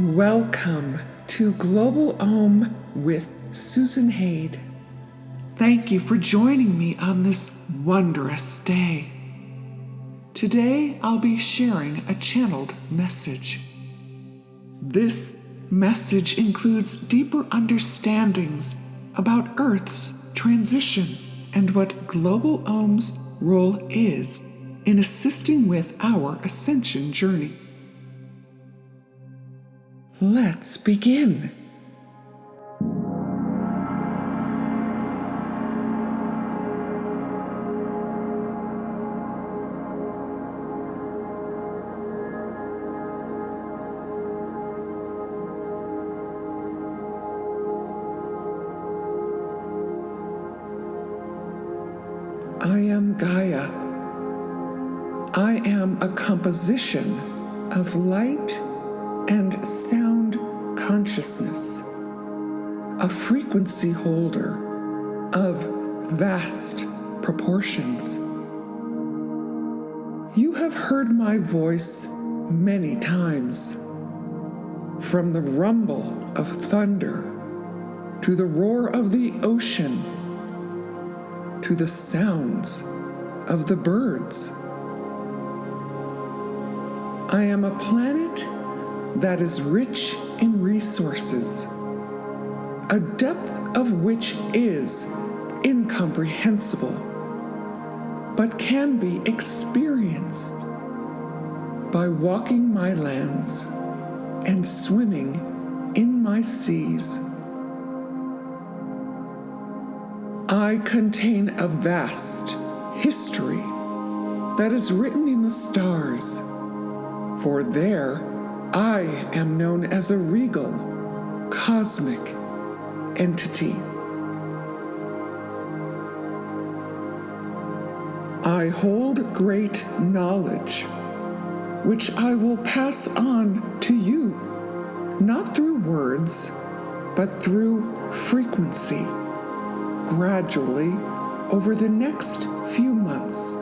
Welcome to GlobalAUM with Susan Haid. Thank you for joining me on this wondrous day. Today I'll be sharing a channeled message. This message includes deeper understandings about Earth's transition and what GlobalAUM's role is in assisting with our ascension journey. Let's begin. I am Gaia. I am a composition of light and sound consciousness, a frequency holder of vast proportions. You have heard my voice many times, from the rumble of thunder to the roar of the ocean to the sounds of the birds. I am a planet that is rich in resources, a depth of which is incomprehensible, but can be experienced by walking my lands and swimming in my seas. I contain a vast history that is written in the stars, for there I am known as a regal, cosmic entity. I hold great knowledge, which I will pass on to you, not through words, but through frequency, gradually over the next few months.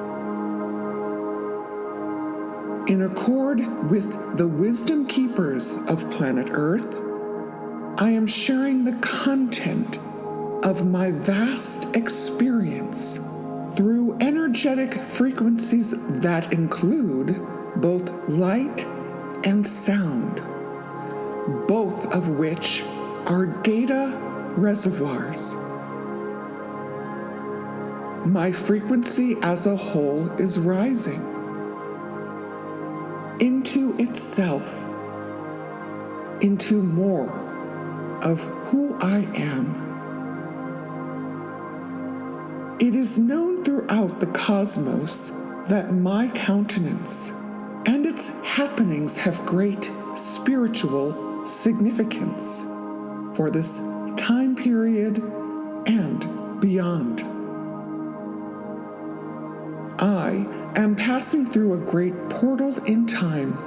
In accord with the wisdom keepers of planet Earth, I am sharing the content of my vast experience through energetic frequencies that include both light and sound, both of which are data reservoirs. My frequency as a whole is rising into itself, into more of who I am. It is known throughout the cosmos that my countenance and its happenings have great spiritual significance for this time period and beyond. I am passing through a great portal in time.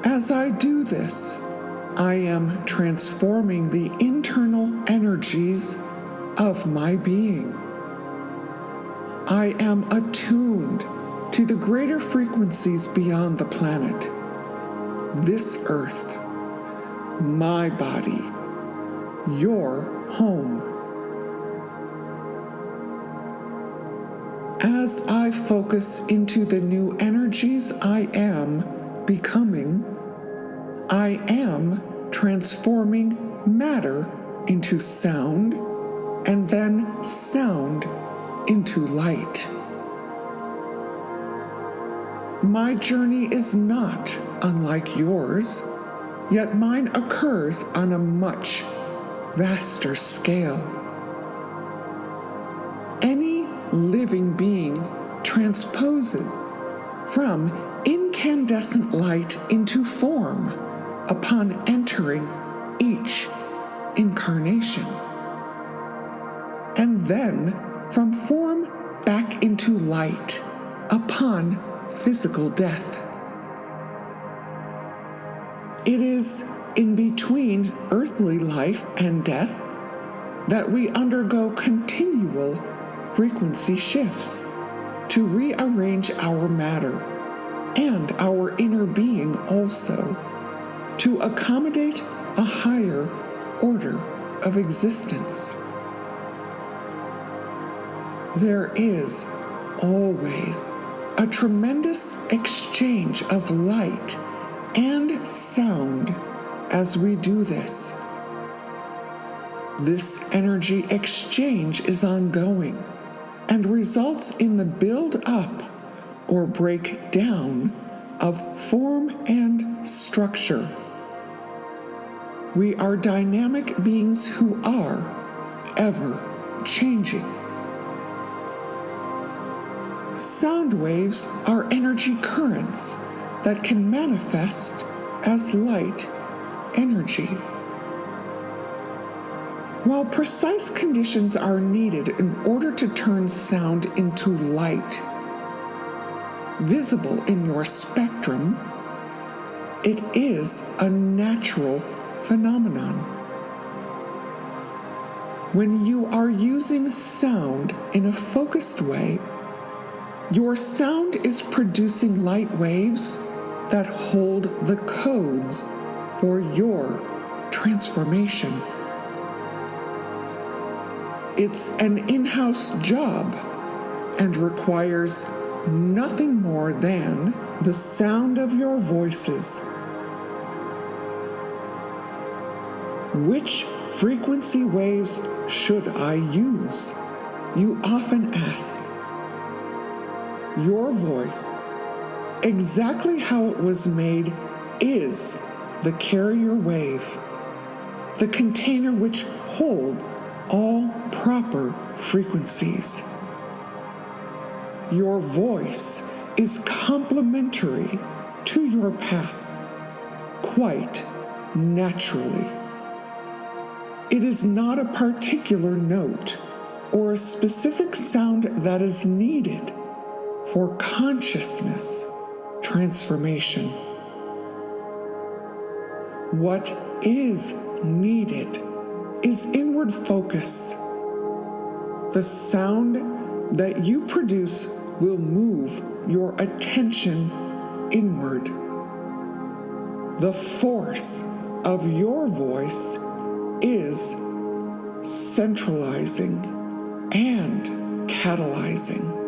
As I do this, I am transforming the internal energies of my being. I am attuned to the greater frequencies beyond the planet, this earth, my body, your home. As I focus into the new energies I am becoming, I am transforming matter into sound, and then sound into light. My journey is not unlike yours, yet mine occurs on a much vaster scale. Any living being transposes from incandescent light into form upon entering each incarnation, and then from form back into light upon physical death. It is in between earthly life and death that we undergo continual frequency shifts to rearrange our matter and our inner being also to accommodate a higher order of existence. There is always a tremendous exchange of light and sound as we do this. This energy exchange is ongoing and results in the build-up or breakdown of form and structure. We are dynamic beings who are ever changing. Sound waves are energy currents that can manifest as light energy. While precise conditions are needed in order to turn sound into light, visible in your spectrum, it is a natural phenomenon. When you are using sound in a focused way, your sound is producing light waves that hold the codes for your transformation. It's an in-house job and requires nothing more than the sound of your voices. Which frequency waves should I use? You often ask. Your voice, exactly how it was made, is the carrier wave, the container which holds all proper frequencies. Your voice is complementary to your path, quite naturally. It is not a particular note or a specific sound that is needed for consciousness transformation. What is needed is inward focus. The sound that you produce will move your attention inward. The force of your voice is centralizing and catalyzing.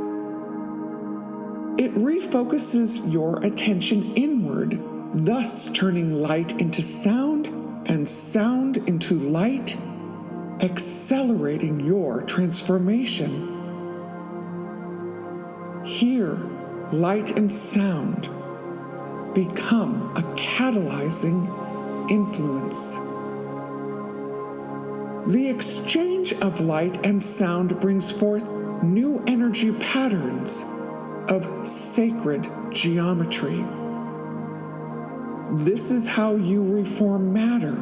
It refocuses your attention inward, thus turning light into sound and sound into light, accelerating your transformation. Here, light and sound become a catalyzing influence. The exchange of light and sound brings forth new energy patterns of sacred geometry. This is how you reform matter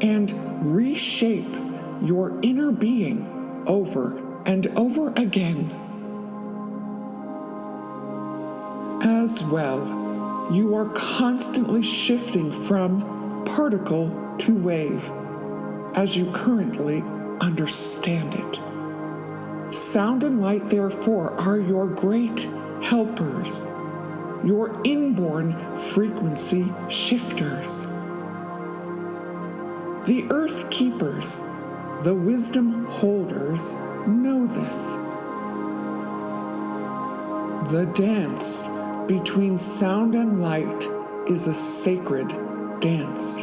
and reshape your inner being over and over again. As well, you are constantly shifting from particle to wave, as you currently understand it. Sound and light, therefore, are your great helpers, your inborn frequency shifters. The earth keepers, the wisdom holders, know this. The dance between sound and light is a sacred dance.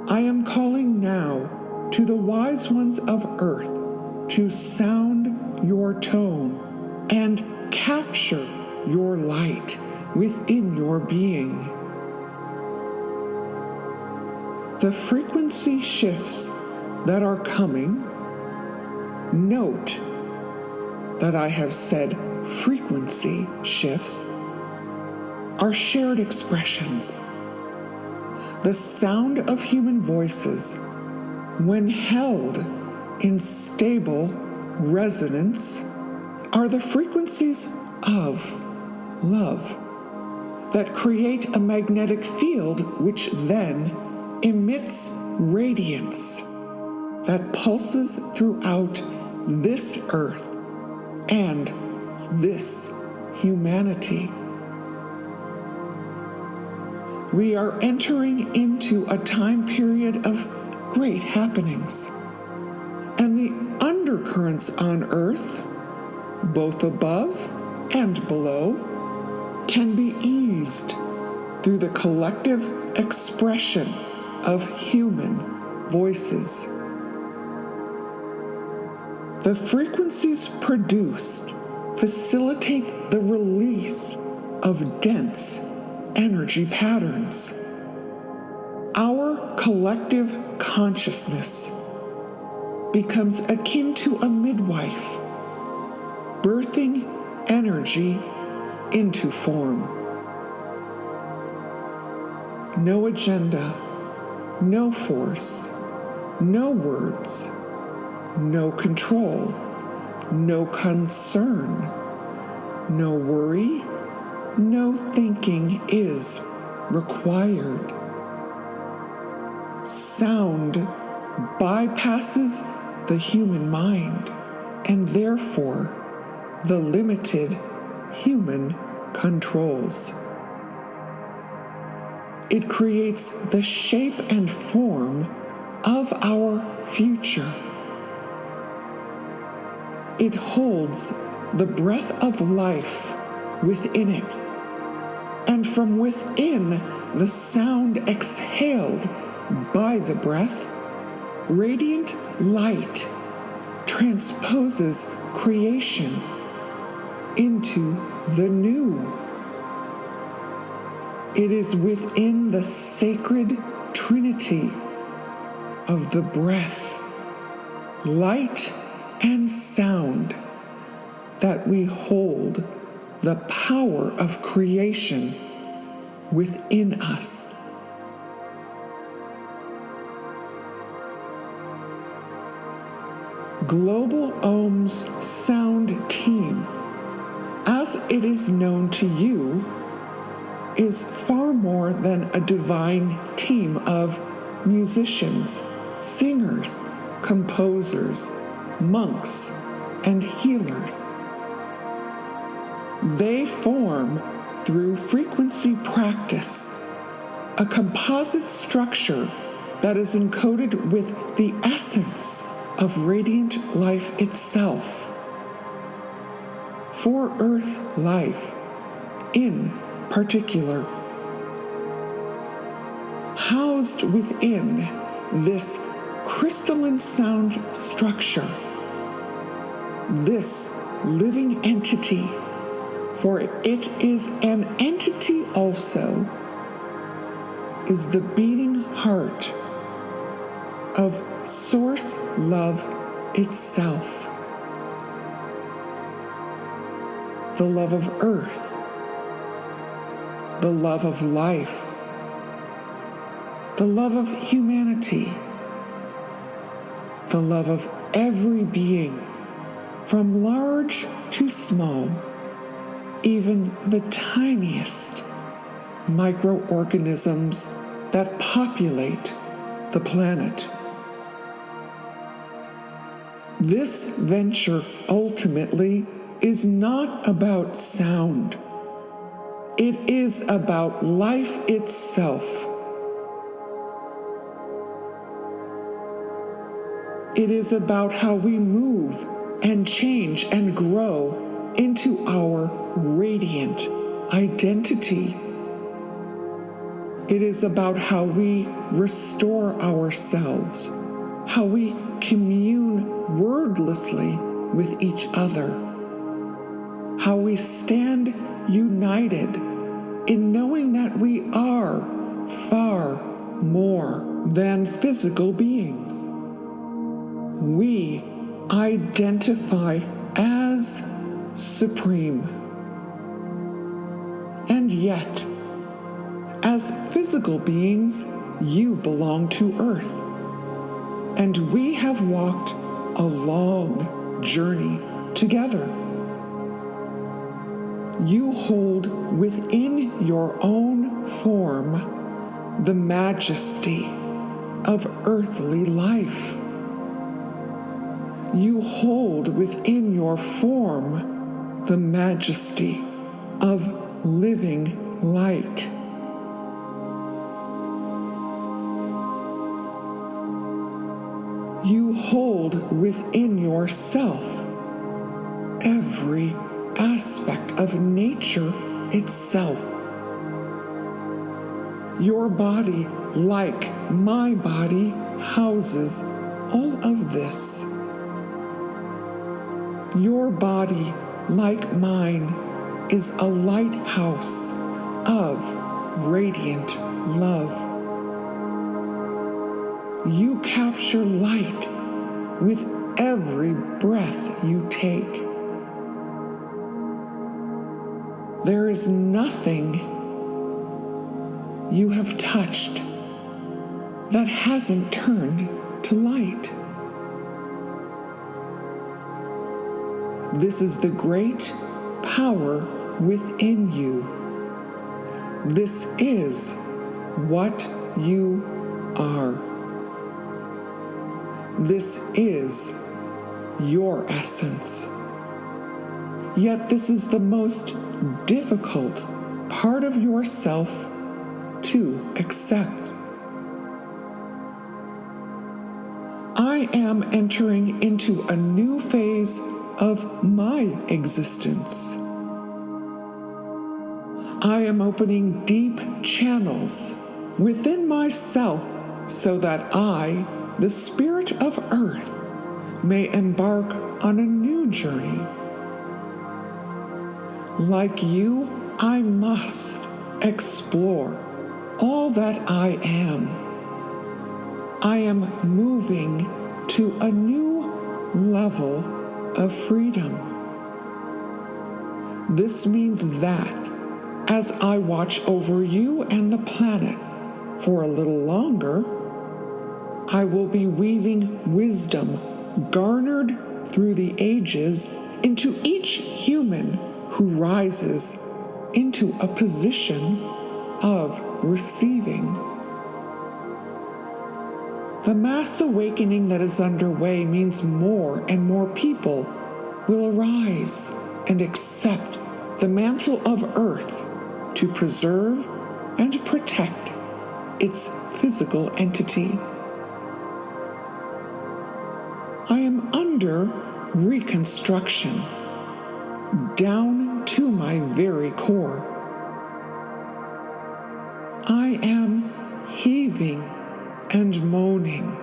I am calling now to the wise ones of earth to sound your tone and capture your light within your being. The frequency shifts that are coming, note that I have said frequency shifts, are shared expressions. The sound of human voices, when held in stable resonance, are the frequencies of love that create a magnetic field which then emits radiance that pulses throughout this earth and this humanity. We are entering into a time period of great happenings, and the undercurrents on Earth, both above and below, can be eased through the collective expression of human voices. The frequencies produced facilitate the release of dense energy patterns. Our collective consciousness becomes akin to a midwife, birthing energy into form. No agenda, no force, no words, no control, no concern, no worry, no thinking is required. Sound bypasses the human mind and therefore the limited human controls. It creates the shape and form of our future. It holds the breath of life within it, and from within the sound exhaled by the breath, radiant light transposes creation into the new. It is within the sacred trinity of the breath, light, and sound that we hold the power of creation within us. GlobalAUM's sound team, as it is known to you, is far more than a divine team of musicians, singers, composers, monks, and healers. They form, through frequency practice, a composite structure that is encoded with the essence of radiant life itself. For Earth life, in particular, housed within this crystalline sound structure, this living entity, for it is an entity also, is the beating heart of Source Love itself, the love of Earth, the love of life, the love of humanity, the love of every being, from large to small, even the tiniest microorganisms that populate the planet. This venture ultimately is not about sound. It is about life itself. It is about how we move and change and grow into our radiant identity. It is about how we restore ourselves, how we commune wordlessly with each other, how we stand united in knowing that we are far more than physical beings. We identify as supreme. And yet, as physical beings, you belong to Earth. And we have walked a long journey together. You hold within your own form the majesty of earthly life. You hold within your form the majesty of living light. You hold within yourself every aspect of nature itself. Your body, like my body, houses all of this. Your body, like mine, is a lighthouse of radiant love. You capture light with every breath you take. There is nothing you have touched that hasn't turned to light. This is the great power within you. This is what you are. This is your essence. Yet this is the most difficult part of yourself to accept. I am entering into a new phase of my existence. I am opening deep channels within myself so that I, the spirit of earth, may embark on a new journey. Like you, I must explore all that I am. I am moving to a new level of freedom. This means that as I watch over you and the planet for a little longer, I will be weaving wisdom garnered through the ages into each human who rises into a position of receiving. The mass awakening that is underway means more and more people will arise and accept the mantle of Earth to preserve and protect its physical entity. I am under reconstruction, down to my very core. I am heaving and moaning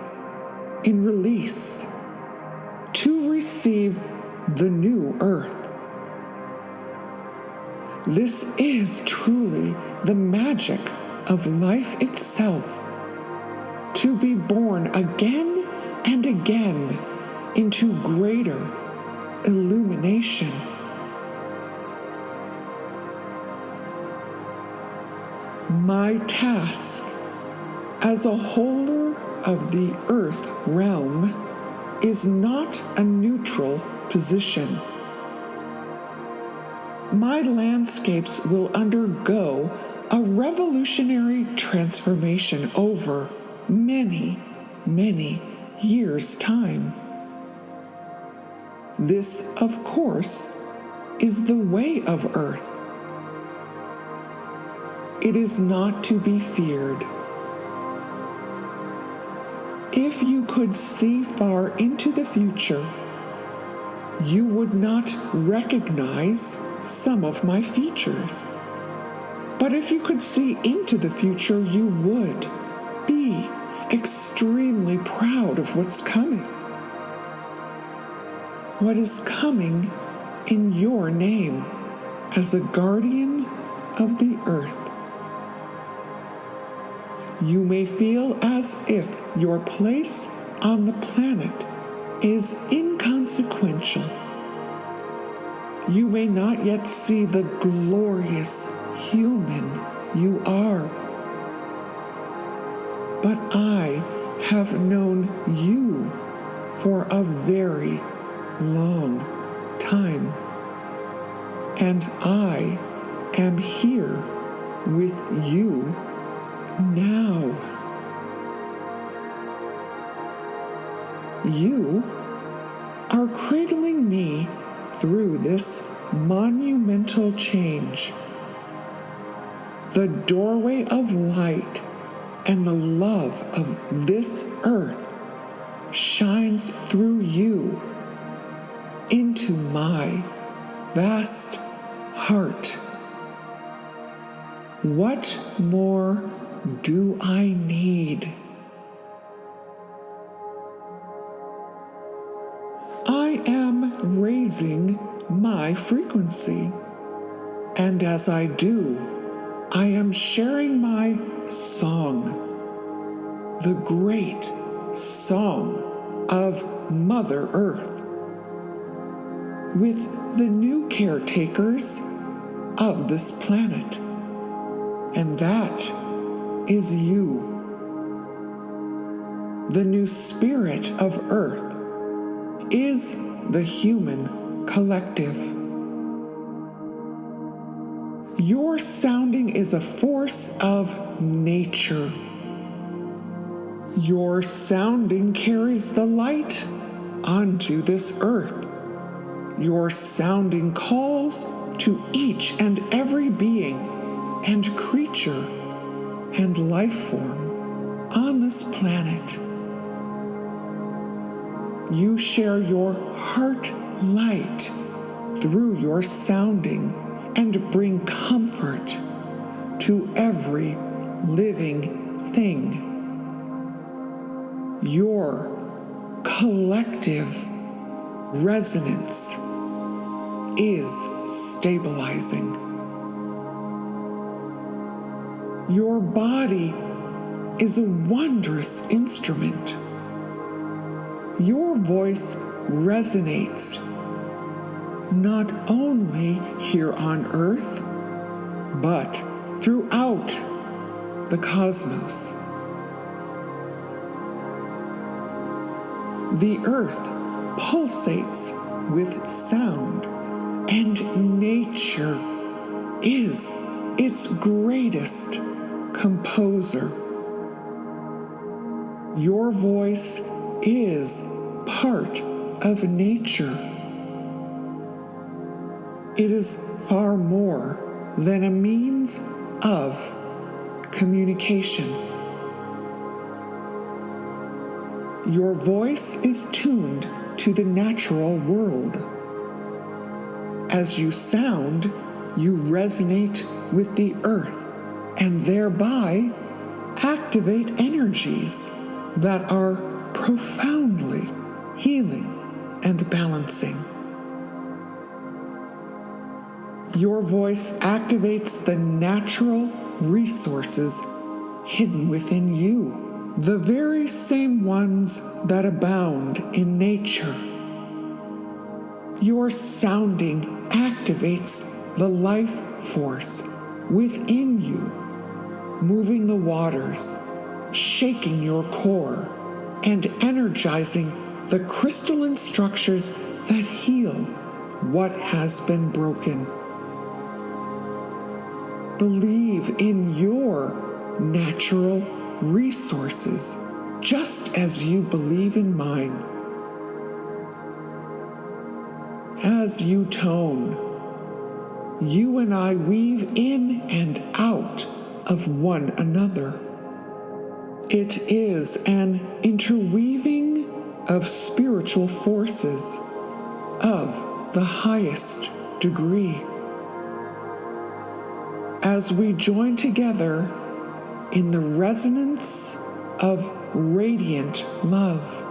in release to receive the new earth. This is truly the magic of life itself, to be born again and again into greater illumination. My task as a holder of the earth realm is not a neutral position. My landscapes will undergo a revolutionary transformation over many, many years' time. This, of course, is the way of Earth. It is not to be feared. If you could see far into the future, you would not recognize some of my features. But if you could see into the future, you would be extremely proud of what's coming. What is coming in your name as a guardian of the earth. You may feel as if your place on the planet is inconsequential. You may not yet see the glorious human you are. But I have known you for a very long time. And I am here with you now. You are cradling me through this monumental change. The doorway of light and the love of this earth shines through you into my vast heart. What more do I need? I am raising my frequency, and as I do, I am sharing my song, the great song of Mother Earth, with the new caretakers of this planet, and that is you. The new spirit of Earth is the human collective. Your sounding is a force of nature. Your sounding carries the light onto this earth. Your sounding calls to each and every being and creature and life form on this planet. You share your heart light through your sounding and bring comfort to every living thing. Your collective resonance is stabilizing. Your body is a wondrous instrument. Your voice resonates not only here on Earth, but throughout the cosmos. The Earth pulsates with sound, and nature is its greatest composer. Your voice is part of nature. It is far more than a means of communication. Your voice is tuned to the natural world. As you sound, you resonate with the earth and thereby activate energies that are profoundly healing and balancing. Your voice activates the natural resources hidden within you, the very same ones that abound in nature. Your sounding activates the life force within you, moving the waters, shaking your core, and energizing the crystalline structures that heal what has been broken. Believe in your natural resources, just as you believe in mine. As you tone, you and I weave in and out of one another. It is an interweaving of spiritual forces of the highest degree. As we join together in the resonance of radiant love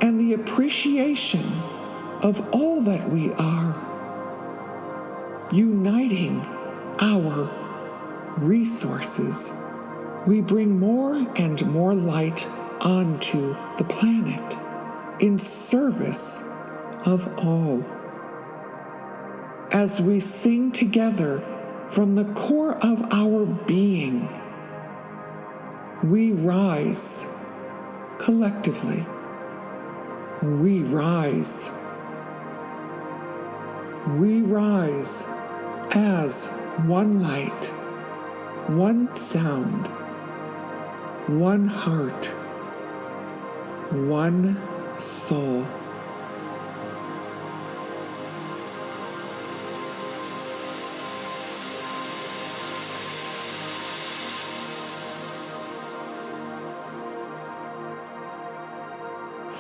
and the appreciation of all that we are, uniting our resources, we bring more and more light onto the planet in service of all. As we sing together from the core of our being, we rise collectively. We rise. We rise as one light, one sound, one heart, one soul.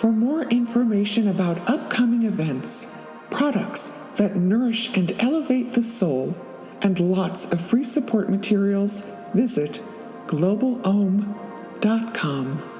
For more information about upcoming events, products that nourish and elevate the soul, and lots of free support materials, visit GlobalAUM.com.